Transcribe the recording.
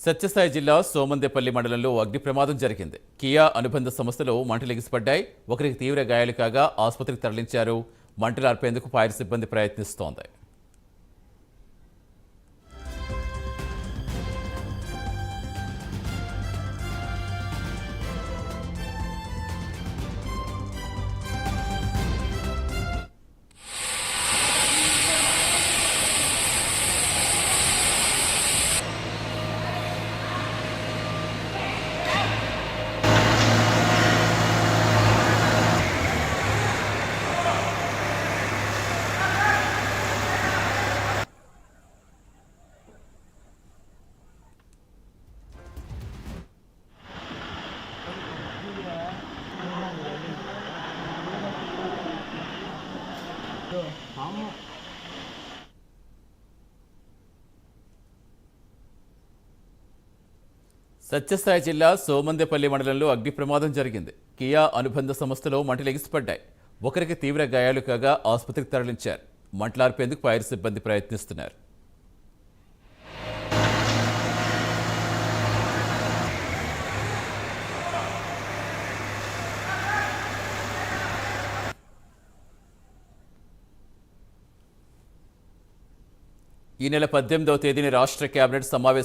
సత్యసాయి జిల్లా సోమందేపల్లి మండలంలో అగ్ని ప్రమాదం జరిగింది. కియా అనుబంధ సంస్థలో మంటలు ఎగిసిపడ్డాయి. ఒకరికి తీవ్ర గాయాలు కాగా ఆసుపత్రికి తరలించారు. మంటలు ఆర్పేందుకు ఫైర్ సిబ్బంది ప్రయత్నిస్తోంది. సత్యసాయి జిల్లా సోమందేపల్లి మండలంలో అగ్ని ప్రమాదం జరిగింది. కియా అనుబంధ సంస్థలో మంటలు ఎగిసిపడ్డాయి. ఒకరికి తీవ్ర గాయాలు కాగా ఆసుపత్రికి తరలించారు. మంటలార్పేందుకు ఫైర్ సిబ్బంది ప్రయత్నిస్తున్నారు. ఈ నెల 18వ తేదీన రాష్ట్ర కేబినెట్ సమావేశం